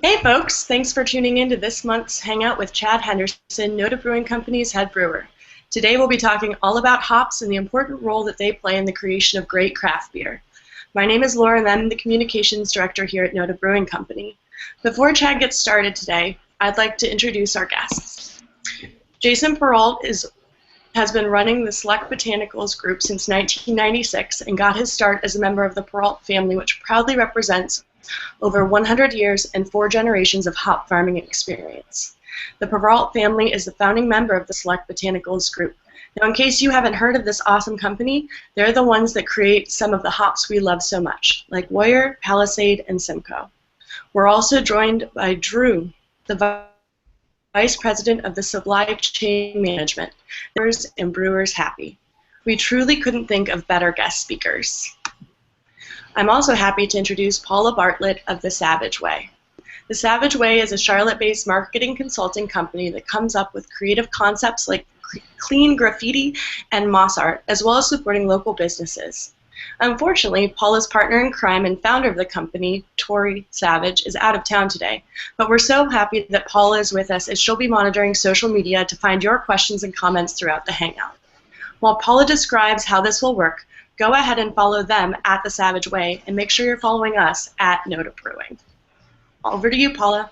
Hey folks, thanks for tuning in to this month's Hangout with Chad Henderson, Noda Brewing Company's head brewer. Today we'll be talking all about hops and the important role that they play in the creation of great craft beer. My name is Laura and I'm the Communications Director here at Noda Brewing Company. Before Chad gets started today, I'd like to introduce our guests. Jason Perrault has been running the Select Botanicals group since 1996 and got his start as a member of the Perrault family, which proudly represents over 100 years and 4 generations of hop farming experience. The Perrault family is the founding member of the Select Botanicals group. Now, in case you haven't heard of this awesome company, they're the ones that create some of the hops we love so much, like Warrior, Palisade, and Simcoe. We're also joined by Drew, the Vice President of the Supply Chain Management, and Brewers Happy. We truly couldn't think of better guest speakers. I'm also happy to introduce Paula Bartlett of The Savage Way. The Savage Way is a Charlotte-based marketing consulting company that comes up with creative concepts like clean graffiti and moss art, as well as supporting local businesses. Unfortunately, Paula's partner in crime and founder of the company, Tori Savage, is out of town today, but we're so happy that Paula is with us as she'll be monitoring social media to find your questions and comments throughout the Hangout. While Paula describes how this will work, go ahead and follow them at The Savage Way and make sure you're following us at Noda Brewing. Over to you, Paula.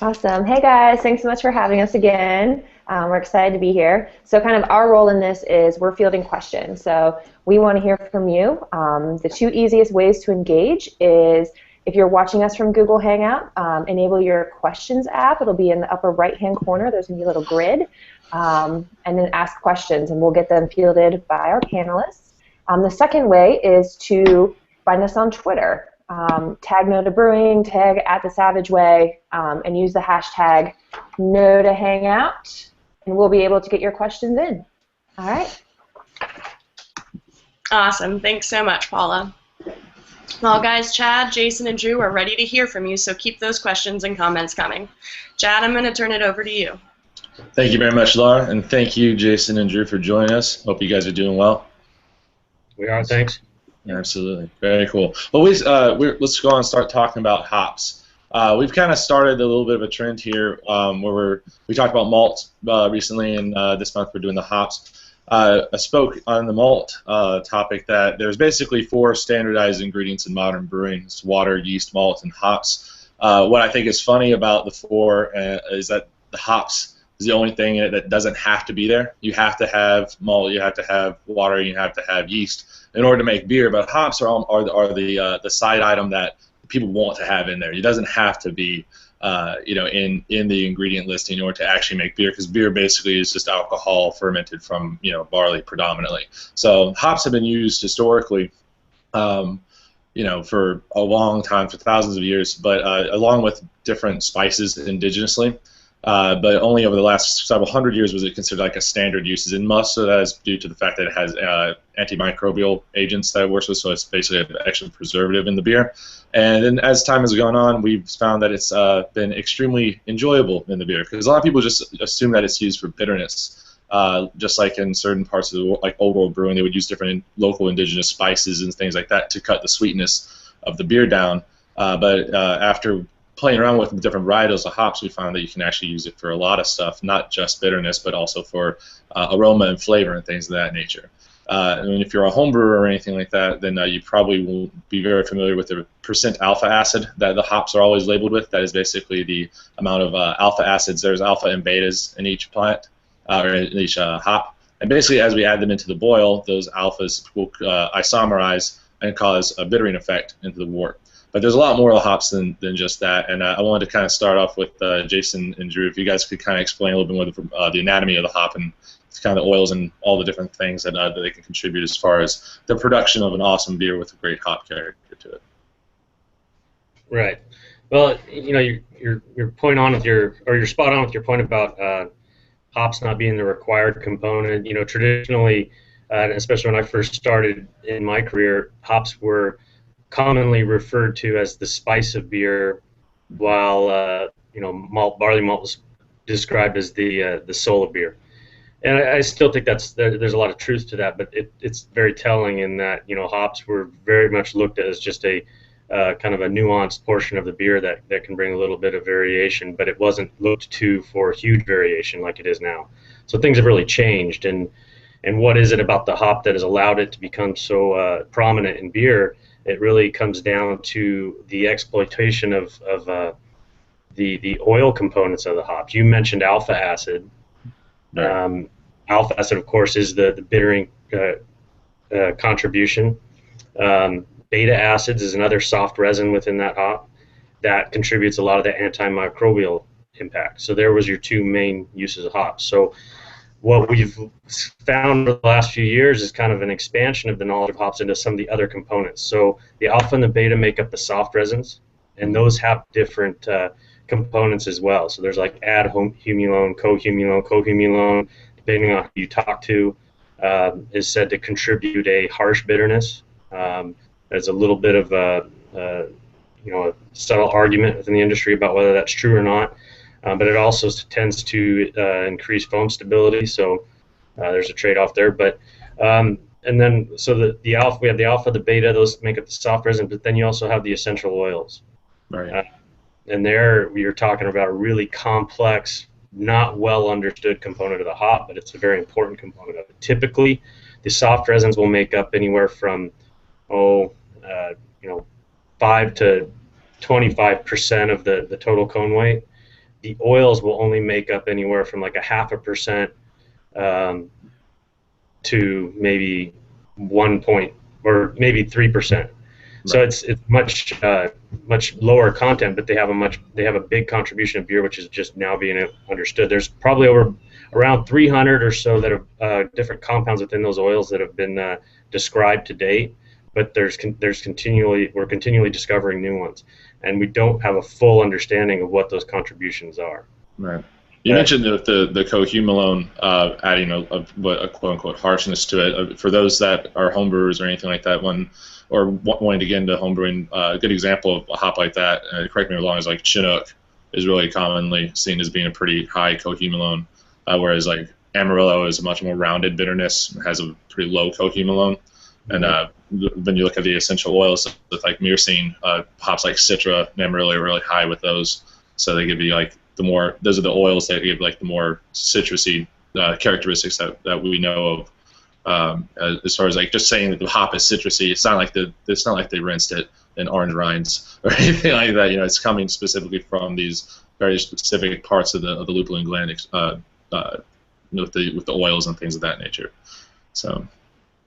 Awesome. Hey guys, thanks so much for having us again. We're excited to be here. So kind of our role in this is we're fielding questions. So we want to hear from you. The 2 easiest ways to engage is if you're watching us from Google Hangout, enable your questions app. It'll be in the upper right-hand corner. There's going to be a little grid. And then ask questions, and we'll get them fielded by our panelists. The second way is to find us on Twitter. Tag Noda Brewing, tag at The Savage Way, and use the hashtag NodaHangout, and we'll be able to get your questions in. All right. Awesome. Thanks so much, Paula. Well, guys, Chad, Jason, and Drew are ready to hear from you, so keep those questions and comments coming. Chad, I'm going to turn it over to you. Thank you very much, Laura, and thank you, Jason and Drew, for joining us. Hope you guys are doing well. We are, thanks. Absolutely. Very cool. Well, let's go on and start talking about hops. We've kind of started a little bit of a trend here where we talked about malt recently, and this month we're doing the hops. I spoke on the malt topic that there's basically 4 standardized ingredients in modern brewing: it's water, yeast, malt, and hops. What I think is funny about the 4 is that the hops is the only thing that doesn't have to be there. You have to have malt, you have to have water, you have to have yeast in order to make beer. But hops are the side item that people want to have in there. It doesn't have to be in the ingredient listing in order to actually make beer, because beer basically is just alcohol fermented from barley predominantly. So hops have been used historically for a long time, for thousands of years, but along with different spices indigenously. But only over the last several hundred years was it considered like a standard usage, and most of that is due to the fact that it has antimicrobial agents that it works with, so it's basically an extra preservative in the beer. And then as time has gone on, we've found that it's been extremely enjoyable in the beer, because a lot of people just assume that it's used for bitterness. Just like in certain parts of the world, like old world brewing, they would use different local indigenous spices and things like that to cut the sweetness of the beer down. But after playing around with different varietals of hops, we found that you can actually use it for a lot of stuff, not just bitterness, but also for aroma and flavor and things of that nature. And if you're a home brewer or anything like that, then you probably will be very familiar with the percent alpha acid that the hops are always labeled with. That is basically the amount of alpha acids. There's alpha and betas in each plant, or in each hop. And basically, as we add them into the boil, those alphas will isomerize and cause a bittering effect into the wort. But there's a lot more hops than just that, and I wanted to kind of start off with Jason and Drew. If you guys could kind of explain a little bit more the anatomy of the hop and kind of the oils and all the different things that they can contribute as far as the production of an awesome beer with a great hop character to it. Right. Well, you're point on with you're spot on with your point about hops not being the required component. Traditionally, especially when I first started in my career, hops were commonly referred to as the spice of beer, while barley malt was described as the soul of beer. And I still think there's a lot of truth to that, but it's very telling in that hops were very much looked at as just a kind of a nuanced portion of the beer that can bring a little bit of variation, but it wasn't looked to for huge variation like it is now. So things have really changed, and what is it about the hop that has allowed it to become so prominent in beer? It really comes down to the exploitation of the oil components of the hops. You mentioned alpha acid. Right. Alpha acid, of course, is the bittering contribution. Beta acids is another soft resin within that hop that contributes a lot of the antimicrobial impact. So there was your two main uses of hops. So what we've found over the last few years is kind of an expansion of the knowledge of hops into some of the other components. So the alpha and the beta make up the soft resins, and those have different components as well. So there's like adhumulone, cohumulone, depending on who you talk to, is said to contribute a harsh bitterness. There's a little bit of a subtle argument within the industry about whether that's true or not. But it also tends to increase foam stability, so there's a trade-off there. But and then so the alpha, we have the alpha, the beta, those make up the soft resin. But then you also have the essential oils, Right. And there we are talking about a really complex, not well understood component of the hop, but it's a very important component of it. Typically, the soft resins will make up anywhere from 5 to 25% of the total cone weight. The oils will only make up anywhere from like 0.5% to maybe 1 point or maybe 3%. Right. So it's much lower content, but they have a big contribution of beer, which is just now being understood. There's probably around 300 or so that are different compounds within those oils that have been described to date, but we're continually discovering new ones, and we don't have a full understanding of what those contributions are. Right. You mentioned the cohumulone adding a quote-unquote harshness to it. For those that are homebrewers or anything like that, or wanting to get into homebrewing, a good example of a hop like that, correct me if I'm wrong, is like Chinook is really commonly seen as being a pretty high cohumulone, whereas like Amarillo is a much more rounded bitterness, has a pretty low cohumulone. And when you look at the essential oils, with like myrcene, hops like Citra and Amarillo are really high with those. So they give you like those are the oils that give like the more citrusy characteristics that we know of. As far as like just saying that the hop is citrusy, it's not like they rinsed it in orange rinds or anything like that. It's coming specifically from these very specific parts of the lupulin gland, with the oils and things of that nature. So.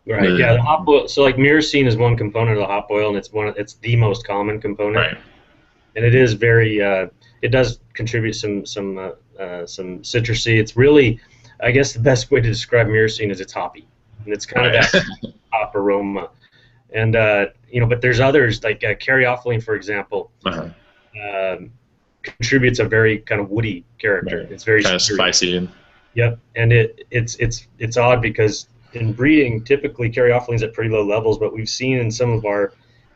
Right. Yeah. The hop oil. So like myrcene is one component of the hop oil, and it's the most common component. Right. And it is very. It does contribute some citrusy. It's really, I guess, the best way to describe myrcene is it's hoppy, and it's kind of that hop aroma. And but there's others like caryophyllene, for example, contributes a very kind of woody character. Right. It's very kind of spicy. Yep. And it's odd because in breeding, typically caryophyllene is at pretty low levels, but we've seen in some of our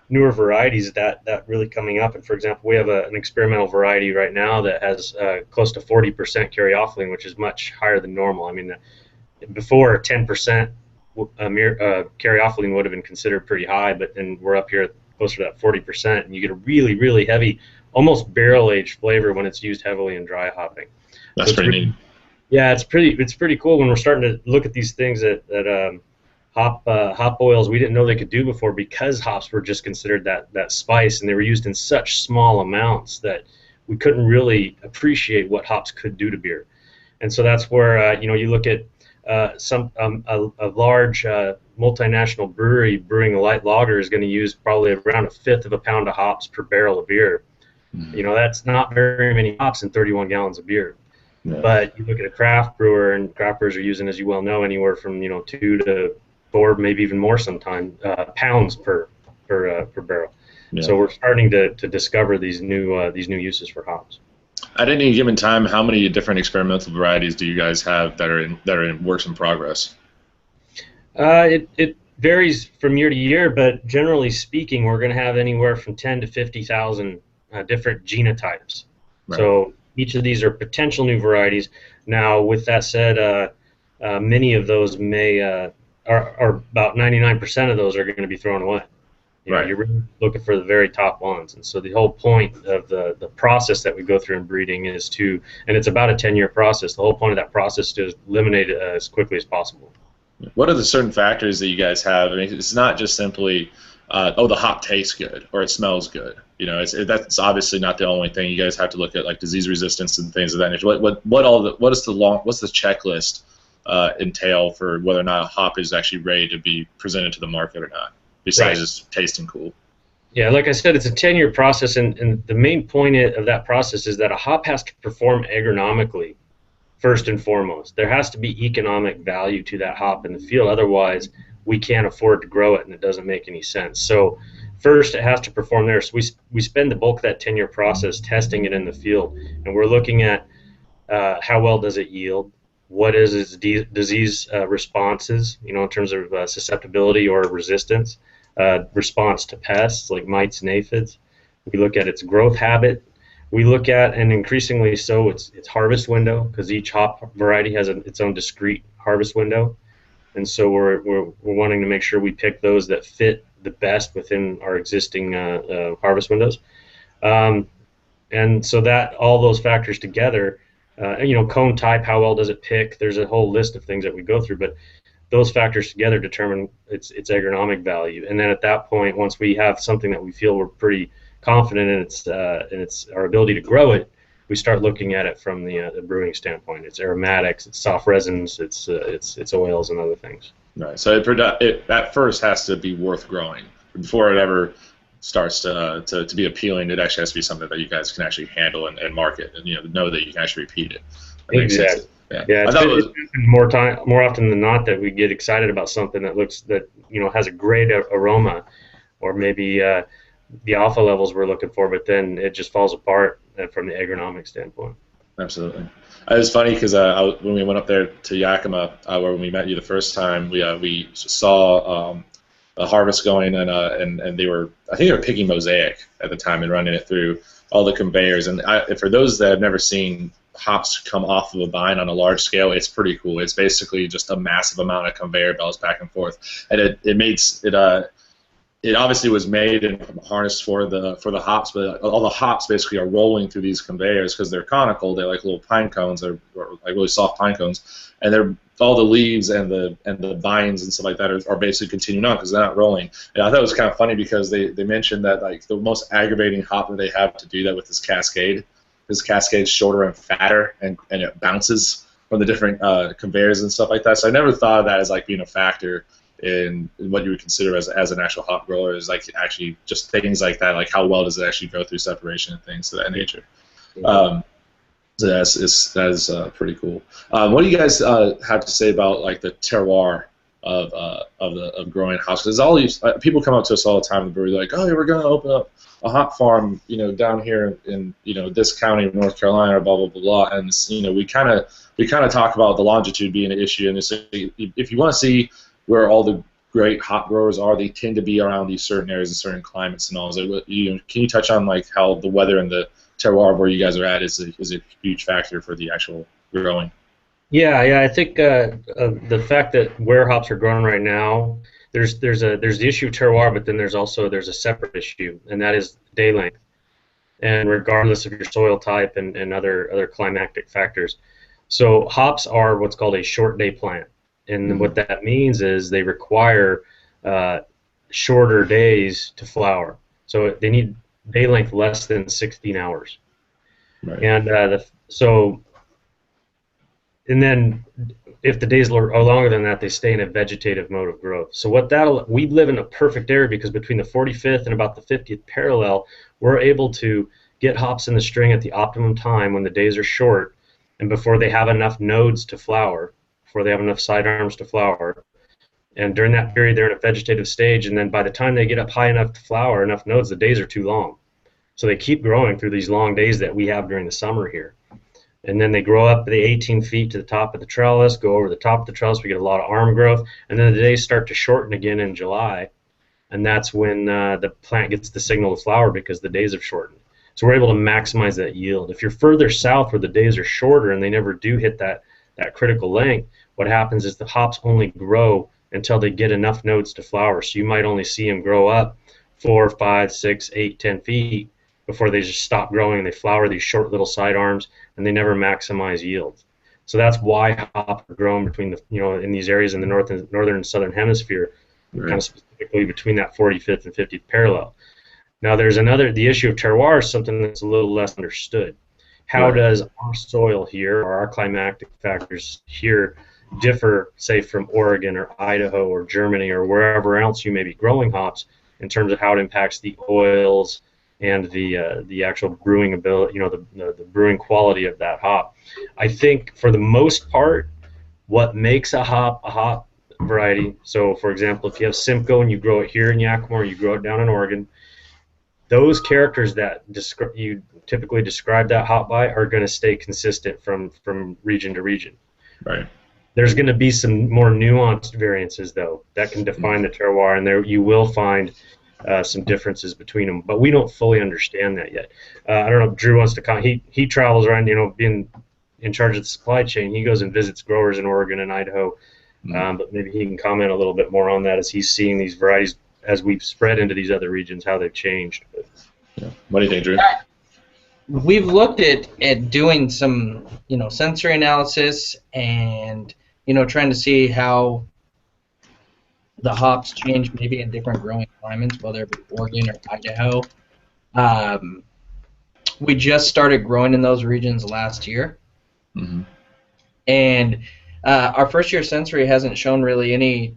newer varieties that really coming up. And for example, we have an experimental variety right now that has close to 40% caryophyllene, which is much higher than normal. I mean, before 10% caryophyllene would have been considered pretty high, but then we're up here closer to that 40%, and you get a really, really heavy, almost barrel-aged flavor when it's used heavily in dry hopping. That's pretty neat. Yeah, it's pretty cool when we're starting to look at these things that hop oils we didn't know they could do before, because hops were just considered that spice, and they were used in such small amounts that we couldn't really appreciate what hops could do to beer. And so that's where you look at a large multinational brewery brewing a light lager is going to use probably around 1/5 of a pound of hops per barrel of beer. That's not very many hops in 31 gallons of beer. Yeah. But you look at a craft brewer, and craft brewers are using, as you well know, anywhere from 2 to 4, maybe even more sometimes, pounds per barrel. Yeah. So we're starting to discover these new uses for hops. At any given time, how many different experimental varieties do you guys have that are in works in progress? It varies from year to year, but generally speaking, we're going to have anywhere from 10 to 50,000 different genotypes. Right. So each of these are potential new varieties. Now, with that said, many of those are about 99% of those are going to be thrown away. Right. You're really looking for the very top ones. And so the whole point of the process that we go through in breeding is to, and it's about a 10-year process, the whole point of that process is to eliminate it as quickly as possible. What are the certain factors that you guys have? I mean, it's not just simply, oh, the hop tastes good or it smells good. That's obviously not the only thing. You guys have to look at like disease resistance and things of that nature. What's the checklist entail for whether or not a hop is actually ready to be presented to the market or not, besides just tasting cool? Yeah, like I said, it's a 10-year process, and the main point of that process is that a hop has to perform agronomically. First and foremost, there has to be economic value to that hop in the field. Otherwise, we can't afford to grow it, and it doesn't make any sense. So first, it has to perform there. So we spend the bulk of that 10-year process testing it in the field, and we're looking at how well does it yield, what is its disease responses, in terms of susceptibility or resistance, response to pests like mites and aphids. We look at its growth habit. We look at, and increasingly so, its harvest window, because each hop variety has its own discrete harvest window, and so we're wanting to make sure we pick those that fit the best within our existing harvest windows, and so that all those factors together, cone type, how well does it pick? There's a whole list of things that we go through, but those factors together determine its agronomic value, and then at that point, once we have something that we feel we're pretty confident in its our ability to grow it, we start looking at it from the brewing standpoint. Its aromatics, its soft resins, its oils, and other things. Right. So it at first has to be worth growing before it ever starts to be appealing. It actually has to be something that you guys can actually handle and market, and know that you can actually repeat it. That makes sense. Yeah. It's more often than not that we get excited about something that has a great aroma, or maybe the alpha levels we're looking for, but then it just falls apart from the agronomic standpoint. Absolutely. It was funny because when we went up there to Yakima, where we met you the first time, we saw a harvest going, and they were, I think they were picking mosaic at the time and running it through all the conveyors. And for those that have never seen hops come off of a vine on a large scale, it's pretty cool. It's basically just a massive amount of conveyor belts back and forth, and it obviously was made and harnessed for the hops, but all the hops basically are rolling through these conveyors because they're conical. They're like little pine cones, or like really soft pine cones, and all the leaves and the vines and stuff like that are basically continuing on because they're not rolling. And I thought it was kind of funny because they mentioned that like the most aggravating hop that they have to do that with is Cascade. This Cascade's shorter and fatter, and it bounces from the different conveyors and stuff like that. So I never thought of that as like being a factor in what you would consider as an actual hop grower, is like actually just things like that, like how well does it actually go through separation and things of that nature. So that is pretty cool. What do you guys have to say about like the terroir of growing hops? Because all these people come up to us all the time in the brewery, like, oh, we're going to open up a hop farm, down here in this county of North Carolina, or blah blah blah blah. And we kind of talk about the longitude being an issue, and if you want to see where all the great hop growers are, they tend to be around these certain areas and certain climates and all. So, can you touch on like how the weather and the terroir of where you guys are at is a huge factor for the actual growing? Yeah, I think the fact that where hops are grown right now, there's the issue of terroir, but then there's a separate issue, and that is day length. And regardless of your soil type and other climatic factors, so hops are what's called a short day plant. And what that means is they require shorter days to flower. So they need day length less than 16 hours. Right. And and then if the days are longer than that, they stay in a vegetative mode of growth. So we live in a perfect area because between the 45th and about the 50th parallel, we're able to get hops in the string at the optimum time when the days are short and before they have enough nodes to flower, before they have enough sidearms to flower. And during that period, they're in a vegetative stage, and then by the time they get up high enough to flower, enough nodes, the days are too long. So they keep growing through these long days that we have during the summer here. And then they grow up the 18 feet to the top of the trellis, go over the top of the trellis, we get a lot of arm growth, and then the days start to shorten again in July, and that's when the plant gets the signal to flower because the days have shortened. So we're able to maximize that yield. If you're further south where the days are shorter and they never do hit that critical length, what happens is the hops only grow until they get enough nodes to flower. So you might only see them grow up 4, 5, 6, 8, 10 feet before they just stop growing. They flower these short little side arms, and they never maximize yield. So that's why hop are grown between the, in these areas in the northern and southern hemisphere, Right. kind of specifically between that 45th and 50th parallel. Now there's the issue of terroir is something that's a little less understood. How Right. does our soil here, or our climatic factors here, differ, say, from Oregon or Idaho or Germany or wherever else you may be growing hops, in terms of how it impacts the oils and the actual brewing ability, the brewing quality of that hop? I think for the most part, what makes a hop variety. So, for example, if you have Simcoe and you grow it here in Yakima, or you grow it down in Oregon, those characters that you typically describe that hop by are going to stay consistent from region to region. Right. There's going to be some more nuanced variances, though, that can define the terroir, and there you will find some differences between them. But we don't fully understand that yet. I don't know if Drew wants to comment. He travels around, being in charge of the supply chain. He goes and visits growers in Oregon and Idaho, but maybe he can comment a little bit more on that as he's seeing these varieties as we've spread into these other regions, how they've changed. Yeah. What do you think, Drew? We've looked at doing some, sensory analysis and, trying to see how the hops change maybe in different growing climates, whether it be Oregon or Idaho. We just started growing in those regions last year. Mm-hmm. And our first year sensory hasn't shown really any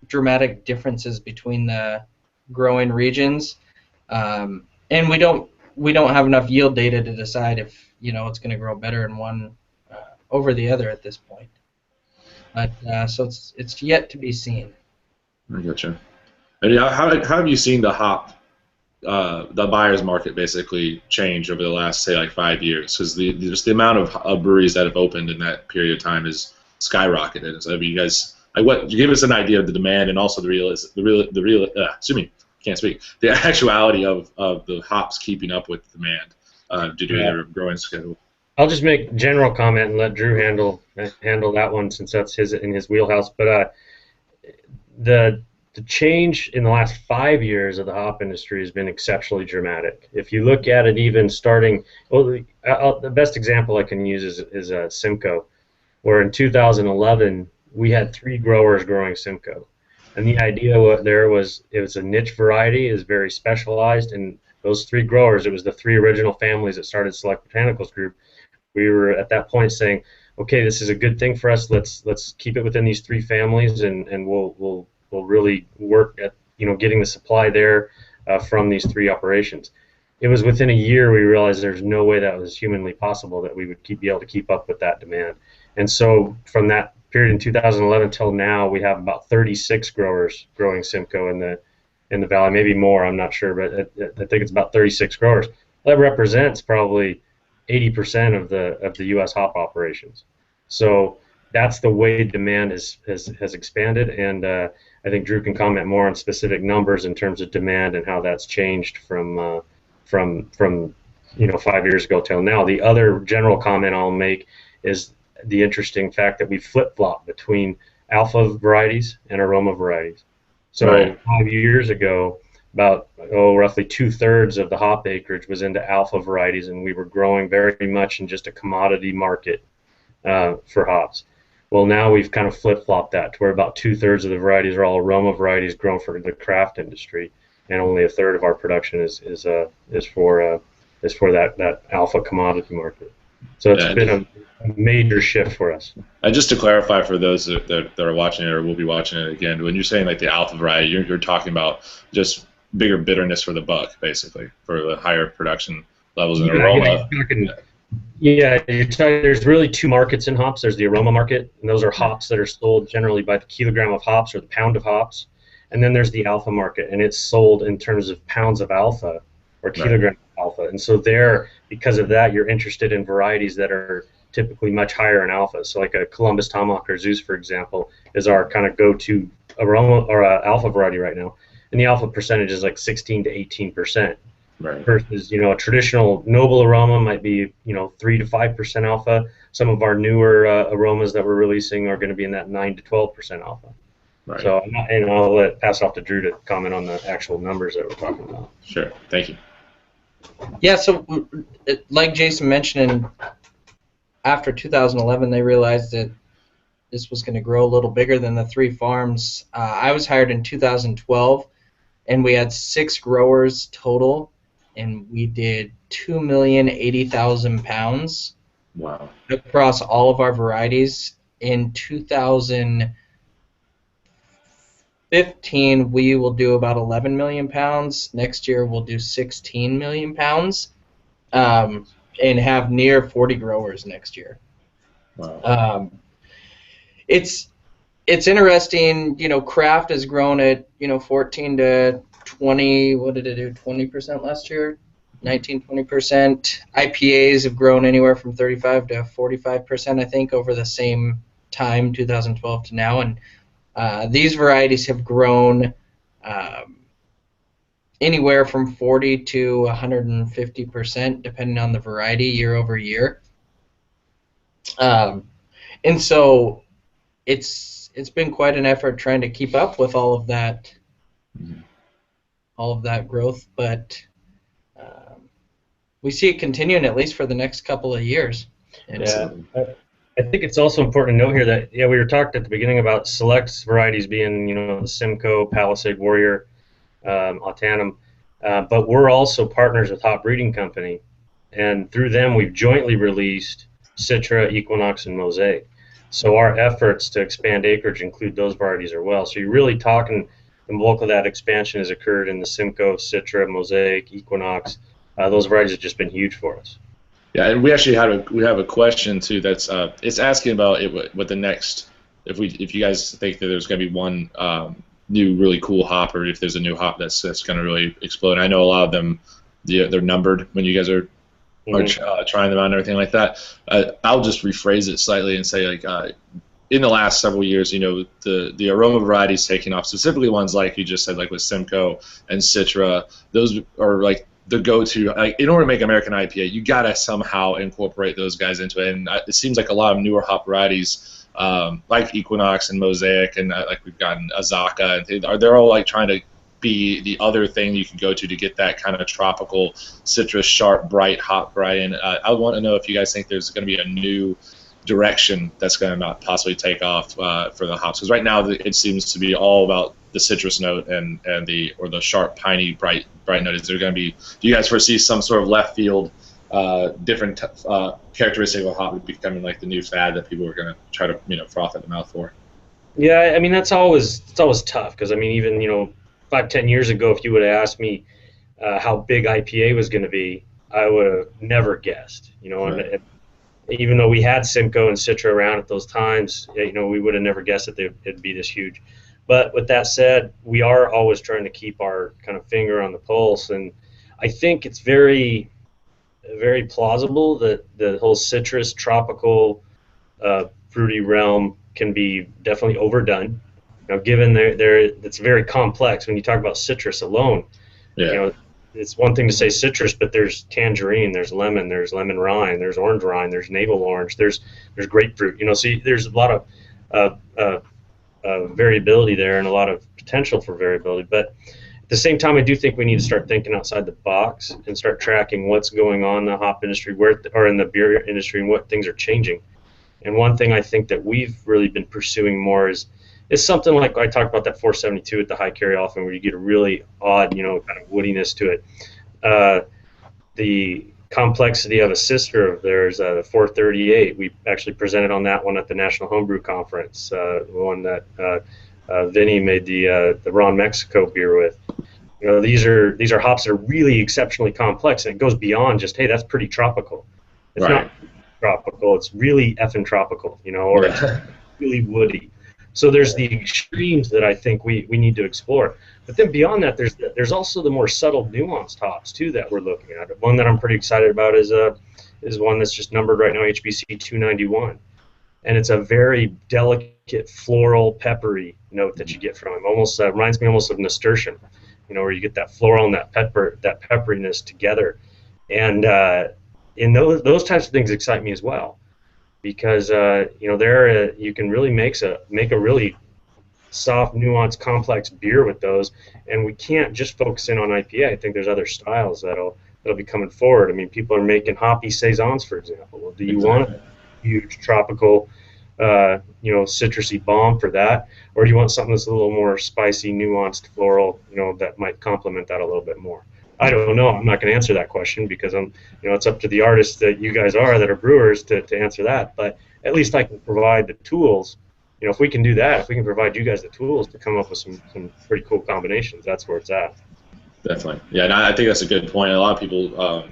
dramatic differences between the growing regions. And we don't have enough yield data to decide if it's going to grow better in one over the other at this point. But so it's yet to be seen. I gotcha. And how have you seen the hop, the buyer's market basically change over the last, say, like 5 years? Because just the amount of breweries that have opened in that period of time is skyrocketed. So, you guys, you give us an idea of the demand and also the actuality of the hops keeping up with demand due to their growing schedule. I'll just make a general comment and let Drew handle that one, since that's in his wheelhouse. But the change in the last 5 years of the hop industry has been exceptionally dramatic. If you look at it, even starting, the best example I can use is Simcoe, where in 2011 we had 3 growers growing Simcoe, and the idea it was a niche variety, is very specialized, and those 3 growers, it was the 3 original families that started Select Botanicals Group. We were at that point saying, okay, this is a good thing for us. Let's keep it within these 3 families, and we'll really work at getting the supply there from these 3 operations. It was within a year we realized there's no way that was humanly possible that we would be able to keep up with that demand. And so from that period in 2011 till now, we have about 36 growers growing Simcoe in the valley, maybe more. I'm not sure, but I think it's about 36 growers. That represents probably 80% of the U.S. hop operations. So that's the way demand has expanded, and I think Drew can comment more on specific numbers in terms of demand and how that's changed from 5 years ago till now. The other general comment I'll make is the interesting fact that we flip-flop between alpha varieties and aroma varieties. So Right. 5 years ago, about roughly 2/3 of the hop acreage was into alpha varieties, and we were growing very much in just a commodity market for hops. Well, now we've kind of flip-flopped that to where about 2/3 of the varieties are all aroma varieties grown for the craft industry, and only 1/3 of our production is for that alpha commodity market. So it's been a major shift for us. And just to clarify for those that are watching it or will be watching it again, when you're saying like the alpha variety, you're talking about just bigger bitterness for the buck, basically, for the higher production levels in aroma. There's really 2 markets in hops. There's the aroma market, and those are hops that are sold generally by the kilogram of hops or the pound of hops. And then there's the alpha market, and it's sold in terms of pounds of alpha or kilogram of alpha. And so because of that, you're interested in varieties that are typically much higher in alpha. So like a Columbus Tomahawk or Zeus, for example, is our kind of go-to aroma or alpha variety right now. And the alpha percentage is like 16 to 18%. Right. Versus, a traditional noble aroma might be, 3 to 5% alpha. Some of our newer aromas that we're releasing are going to be in that 9 to 12% alpha. Right. So, and I'll pass it off to Drew to comment on the actual numbers that we're talking about. Sure. Thank you. Yeah, so like Jason mentioned, after 2011, they realized that this was going to grow a little bigger than the 3 farms. I was hired in 2012, and we had 6 growers total, and we did 2,080,000 pounds. Wow. Across all of our varieties. In 2015, we will do about 11 million pounds. Next year, we'll do 16 million pounds, and have near 40 growers next year. Wow. It's interesting. Craft has grown at 14 to 20. What did it do? 20% last year. 19-20%. IPAs have grown anywhere from 35 to 45%, I think, over the same time, 2012 to now. And these varieties have grown anywhere from 40 to 150%, depending on the variety, year over year. And so it's been quite an effort trying to keep up with all of that growth, but we see it continuing at least for the next couple of years. Yeah, I think it's also important to note here that we were talking at the beginning about select varieties being the Simcoe, Palisade, Warrior, Autanum, but we're also partners with Hop Breeding Company, and through them we've jointly released Citra, Equinox, and Mosaic. So our efforts to expand acreage include those varieties as well. So you're really talking the bulk of that expansion has occurred in the Simcoe, Citra, Mosaic, Equinox. Those varieties have just been huge for us. Yeah, and we actually have a question too. That's it's asking about what the next, if you guys think that there's going to be one new really cool hop, or if there's a new hop that's going to really explode. I know a lot of them, they're numbered when you guys are trying them out and everything like that. I'll just rephrase it slightly and say, like, in the last several years, the aroma varieties taking off, specifically ones like you just said, like with Simcoe and Citra. Those are like the go-to. Like, in order to make American IPA, you gotta somehow incorporate those guys into it. And it seems like a lot of newer hop varieties, like Equinox and Mosaic, and like we've gotten Azaka, and they're all like trying to be the other thing you can go to get that kind of tropical, citrus, sharp, bright hop variety. And I want to know if you guys think there's going to be a new direction that's going to not possibly take off for the hops, because right now it seems to be all about the citrus note and the sharp, piney, bright note. Is there going to be? Do you guys foresee some sort of left field, different characteristic of a hop becoming like the new fad that people are going to try to froth at the mouth for? Yeah, I mean it's always tough, because I mean even 5-10 years ago, if you would have asked me how big IPA was going to be, I would have never guessed. Right. And even though we had Simcoe and Citra around at those times, we would have never guessed that it'd be this huge. But with that said, we are always trying to keep our kind of finger on the pulse, and I think it's very, very plausible that the whole citrus, tropical, fruity realm can be definitely overdone. Given it's very complex. When you talk about citrus alone, it's one thing to say citrus, but there's tangerine, there's lemon rind, there's orange rind, there's navel orange, there's grapefruit. So there's a lot of variability there, and a lot of potential for variability. But at the same time, I do think we need to start thinking outside the box and start tracking what's going on in the hop industry, or in the beer industry, and what things are changing. And one thing I think that we've really been pursuing more is something like I talked about, that 472 at the high carry often, where you get a really odd, kind of woodiness to it. The complexity of a sister of theirs, the 438, we actually presented on that one at the National Homebrew Conference, the one that Vinny made the Ron Mexico beer with. These are hops that are really exceptionally complex, and it goes beyond just, hey, that's pretty tropical. It's not tropical, it's really effing tropical, or it's really woody. So there's the extremes that I think we need to explore. But then beyond that, there's also the more subtle, nuanced hops too that we're looking at. One that I'm pretty excited about is one that's just numbered right now, HBC 291, and it's a very delicate, floral, peppery note that you get from it. Almost reminds me almost of nasturtium, where you get that floral and that pepperiness together. And in those types of things excite me as well, because you can really make a really soft, nuanced, complex beer with those. And we can't just focus in on IPA. I think there's other styles that'll be coming forward. I mean, people are making hoppy saisons, for example. Well, do you want a huge tropical, citrusy bomb for that, or do you want something that's a little more spicy, nuanced, floral, that might complement that a little bit more? I don't know. I'm not going to answer that question because it's up to the artists that you guys are that are brewers to answer that. But at least I can provide the tools. If we can do that, if we can provide you guys the tools to come up with some pretty cool combinations, that's where it's at. Definitely. Yeah, and I think that's a good point. A lot of people,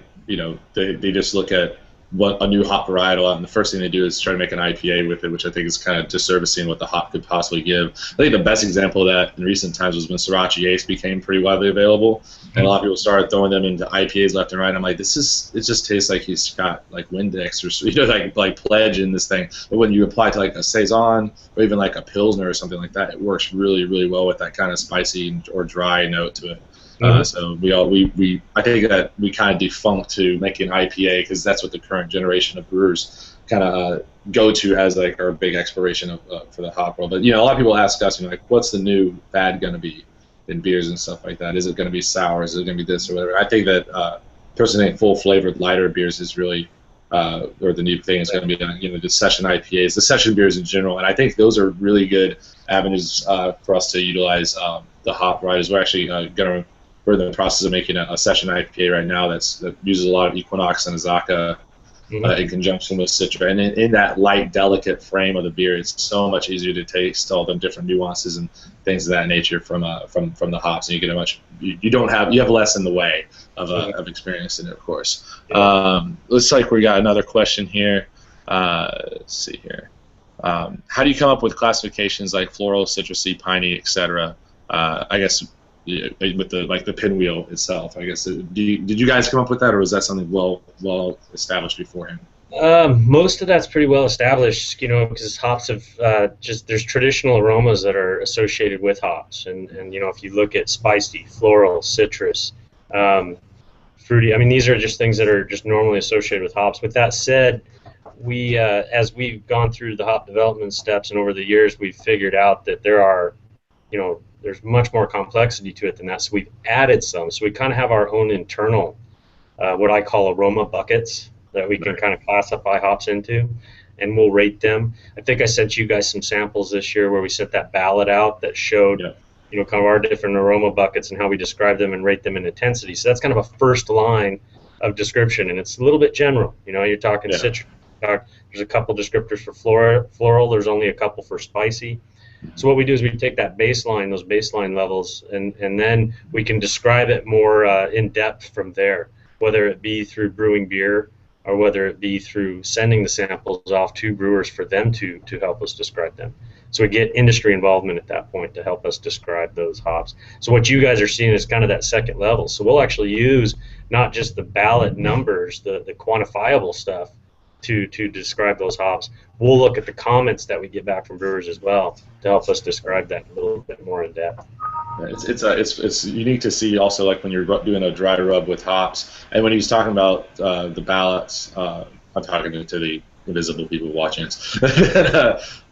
they just look at what a new hop varietal, and the first thing they do is try to make an IPA with it, which I think is kind of disservicing what the hop could possibly give. I think the best example of that in recent times was when Sriracha Ace became pretty widely available, and a lot of people started throwing them into IPAs left and right. I'm like, it just tastes like he's got like Windex or like Pledge in this thing. But when you apply it to like a saison or even like a Pilsner or something like that, it works really, really well with that kind of spicy or dry note to it. So I think that we kind of defunct to making IPA because that's what the current generation of brewers kind of go to as like our big exploration for the hop world. But a lot of people ask us, like, what's the new fad going to be in beers and stuff like that? Is it going to be sour? Is it going to be this or whatever? I think that personally, full flavored lighter beers is really or the new thing is going to be the session IPAs, the session beers in general, and I think those are really good avenues for us to utilize the hop varieties. We're actually we're in the process of making a session IPA right now that uses a lot of Equinox and Azaka in conjunction with Citra. And in that light, delicate frame of the beer, it's so much easier to taste all the different nuances and things of that nature from the hops, and you get you have less in the way of experiencing it, of course. Looks like we got another question here. Let's see here. How do you come up with classifications like floral, citrusy, piney, etc.? I guess. With the pinwheel itself, I guess. Did you guys come up with that, or was that something well established beforehand? Most of that's pretty well established, because hops have there's traditional aromas that are associated with hops, and if you look at spicy, floral, citrus, fruity, I mean, these are just things that are just normally associated with hops. With that said, we as we've gone through the hop development steps and over the years, we've figured out that there are, there's much more complexity to it than that. So we've added some. So we kind of have our own internal, what I call aroma buckets that we can kind of classify hops into, and we'll rate them. I think I sent you guys some samples this year where we sent that ballot out that showed, kind of our different aroma buckets and how we describe them and rate them in intensity. So that's kind of a first line of description, and it's a little bit general. You're talking citrus. There's a couple descriptors for floral. There's only a couple for spicy. So what we do is we take that baseline, those baseline levels, and then we can describe it more in depth from there, whether it be through brewing beer or whether it be through sending the samples off to brewers for them to help us describe them. So we get industry involvement at that point to help us describe those hops. So what you guys are seeing is kind of that second level. So we'll actually use not just the ballot numbers, the quantifiable stuff, to describe those hops. We'll look at the comments that we get back from brewers as well to help us describe that a little bit more in depth. It's unique to see also, like when you're doing a dry rub with hops, and when he's talking about the ballots, I'm talking to the invisible people watching us,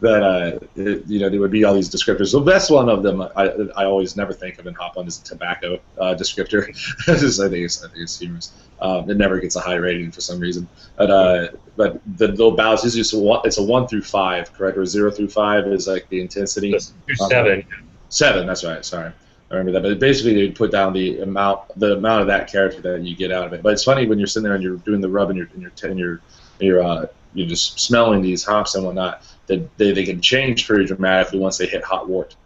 there would be all these descriptors. The best one of them I always never think of in hop on is tobacco descriptor. I think it's humorous. It never gets a high rating for some reason. But the little ballots is just it's a 1 through 5, correct? Or 0 through 5 is like the intensity. 7. 7. That's right. Sorry, I remember that. But basically, they put down the amount of that character that you get out of it. But it's funny when you're sitting there and you're doing the rub and you're just smelling these hops and whatnot, that they can change pretty dramatically once they hit hot wort,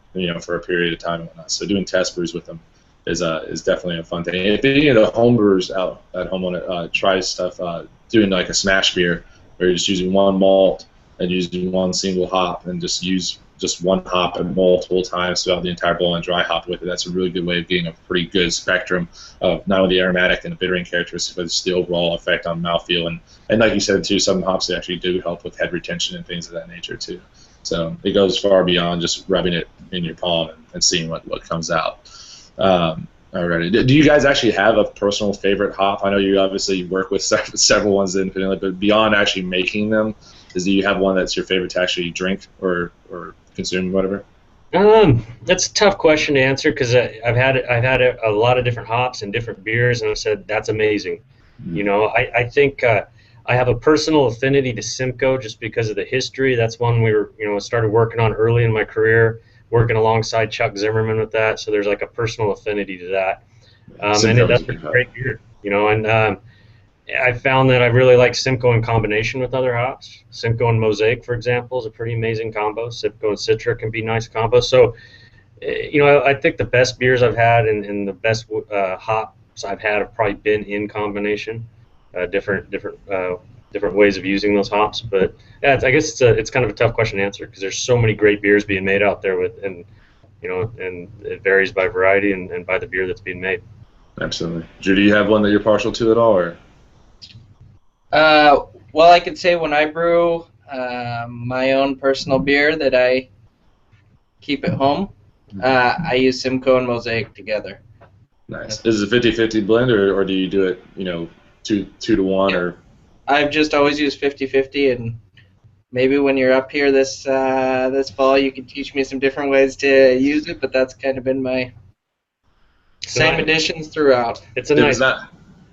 for a period of time and whatnot. So doing test brews with them is definitely a fun thing. If any of the home brewers out at home want to try stuff, doing like a smash beer where you're just using one malt and using one single hop and just use just one hop and multiple times throughout the entire bowl and dry hop with it, that's a really good way of getting a pretty good spectrum of not only the aromatic and the bittering characteristics, but just the overall effect on mouthfeel. And like you said, too, some hops actually do help with head retention and things of that nature, too. So it goes far beyond just rubbing it in your palm and seeing what comes out. Alrighty. Do you guys actually have a personal favorite hop? I know you obviously work with several ones independently, but beyond actually making them, do you have one that's your favorite to actually drink or consume, whatever? That's a tough question to answer because I've had a lot of different hops and different beers, and I've said that's amazing. You know, I think I have a personal affinity to Simcoe just because of the history. That's one we were, started working on early in my career, working alongside Chuck Zimmerman with that. So there's like a personal affinity to that, and that's a great beer. And I found that I really like Simcoe in combination with other hops. Simcoe and Mosaic, for example, is a pretty amazing combo. Simcoe and Citra can be nice combos. So, I think the best beers I've had and the best hops I've had have probably been in combination, different ways of using those hops. But yeah, I guess it's kind of a tough question to answer because there's so many great beers being made out there and it varies by variety and by the beer that's being made. Absolutely. Drew, do you have one that you're partial to at all, or? Well, I could say when I brew my own personal beer that I keep at home, I use Simcoe and Mosaic together. Nice. Is it a 50-50 blend, or do you do it, 2-to-1, or? I've just always used 50-50, and maybe when you're up here this fall, you can teach me some different ways to use it. But that's kind of been my same additions throughout. It's a nice.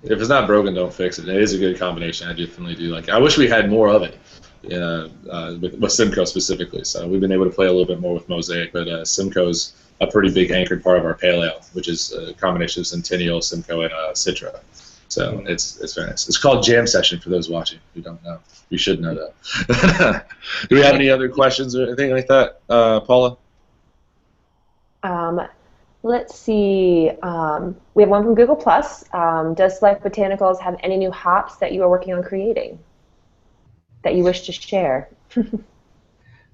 If it's not broken, don't fix it. It is a good combination. I definitely do like it. I wish we had more of it, with Simcoe specifically. So we've been able to play a little bit more with Mosaic, but Simcoe's a pretty big anchored part of our pale ale, which is a combination of Centennial, Simcoe, and Citra. So it's very nice. It's called Jam Session for those watching who don't know. You should know that. Do we have any other questions or anything like that, Paula? Let's see. We have one from Google+. Does Select Botanicals have any new hops that you are working on creating that you wish to share?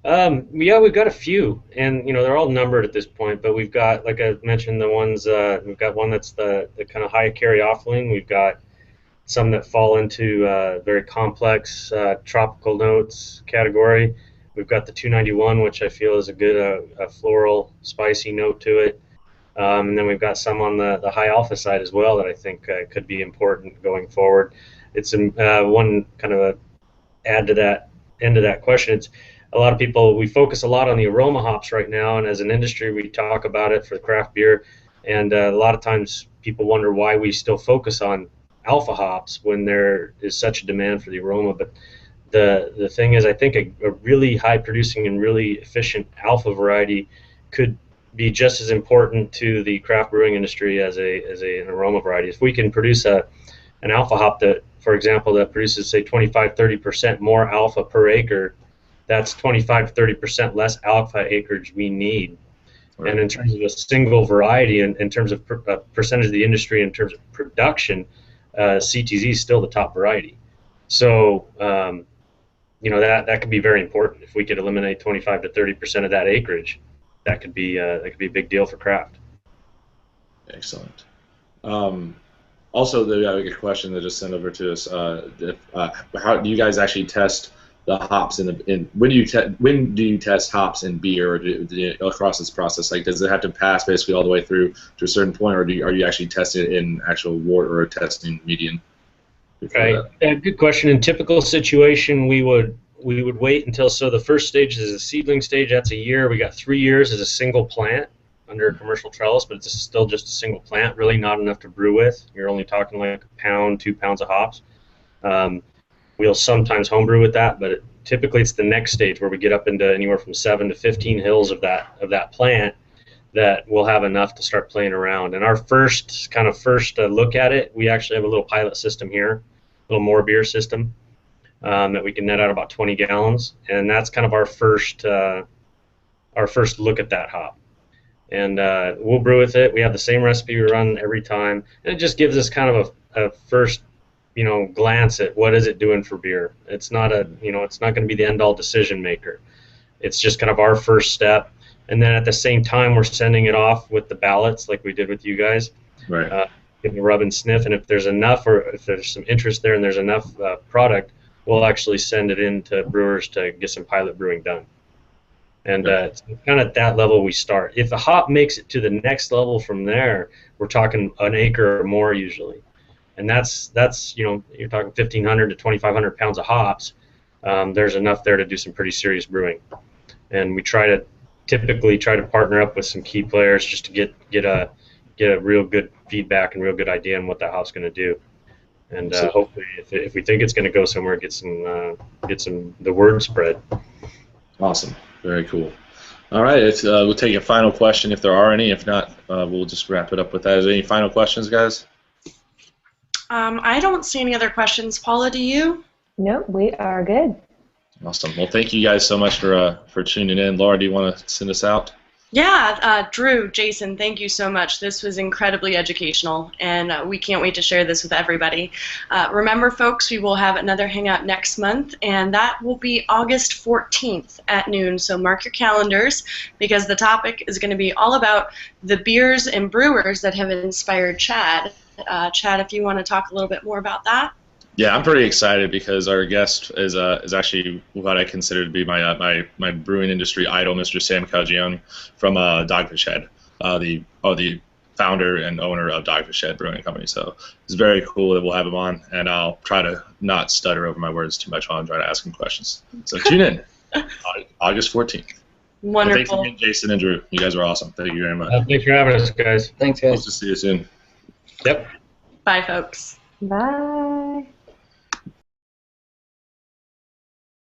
Yeah, we've got a few, and they're all numbered at this point. But we've got, like I mentioned, the ones we've got one that's the kind of high carry offling. We've got some that fall into very complex tropical notes category. We've got the 291, which I feel is a good floral, spicy note to it. And then we've got some on the high alpha side as well that I think could be important going forward. It's one kind of add to that end of that question. It's a lot of people, we focus a lot on the aroma hops right now, and as an industry we talk about it for craft beer, and a lot of times people wonder why we still focus on alpha hops when there is such a demand for the aroma. But the thing is, I think a really high producing and really efficient alpha variety could be just as important to the craft brewing industry as an aroma variety. If we can produce an alpha hop that, for example, that produces, say, 25-30% more alpha per acre, that's 25-30% alpha alpha acreage we need. Right. And in terms of a single variety, in terms of percentage of the industry, in terms of production, CTZ is still the top variety. So that could be very important. If we could eliminate 25-30% of that acreage, that could be a big deal for craft. Excellent. Also, we have a question that just sent over to us. How do you guys actually test the hops when do you test hops in beer, or across this process? Like, does it have to pass basically all the way through to a certain point, or are you actually testing it in actual wort or a testing medium? Right. Good question. In typical situation, we would wait until, so the first stage is a seedling stage. That's a year. We got 3 years as a single plant under a commercial trellis, but it's still just a single plant, really not enough to brew with. You're only talking like a pound, 2 pounds of hops. We'll sometimes homebrew with that, but typically it's the next stage where we get up into anywhere from 7 to 15 hills of that plant that we'll have enough to start playing around. And our first look at it, we actually have a little pilot system here, a little more beer system. That we can net out about 20 gallons, and that's kind of our first look at that hop. And we'll brew with it. We have the same recipe we run every time, and it just gives us kind of a first, glance at what is it doing for beer. It's not it's not going to be the end-all decision maker. It's just kind of our first step, and then at the same time we're sending it off with the ballots like we did with you guys. Right. Give them a rub and sniff, and if there's enough, or if there's some interest there and there's enough product, we'll actually send it in to brewers to get some pilot brewing done. And it's kind of at that level we start. If the hop makes it to the next level from there, we're talking an acre or more usually. And that's you're talking 1,500 to 2,500 pounds of hops. There's enough there to do some pretty serious brewing. And we try to typically try to partner up with some key players just to get a real good feedback and real good idea on what the hop's going to do. And hopefully, if we think it's going to go somewhere, get the word spread. Awesome. Very cool. All right, we'll take a final question if there are any. If not, we'll just wrap it up with that. Is there any final questions, guys? I don't see any other questions. Paula, do you? No, we are good. Awesome. Well, thank you guys so much for tuning in. Laura, do you want to send us out? Yeah, Drew, Jason, thank you so much. This was incredibly educational, and we can't wait to share this with everybody. Remember, folks, we will have another Hangout next month, and that will be August 14th at noon, so mark your calendars, because the topic is going to be all about the beers and brewers that have inspired Chad. Chad, if you want to talk a little bit more about that. Yeah, I'm pretty excited because our guest is actually what I consider to be my brewing industry idol, Mr. Sam Caggione from Dogfish Head, the founder and owner of Dogfish Head Brewing Company. So it's very cool that we'll have him on, and I'll try to not stutter over my words too much while I'm trying to ask him questions. So tune in, August 14th. Wonderful. And thanks again, Jason and Drew. You guys were awesome. Thank you very much. Thanks for having us, guys. Thanks, guys. Hope to see you soon. Yep. Bye, folks. Bye.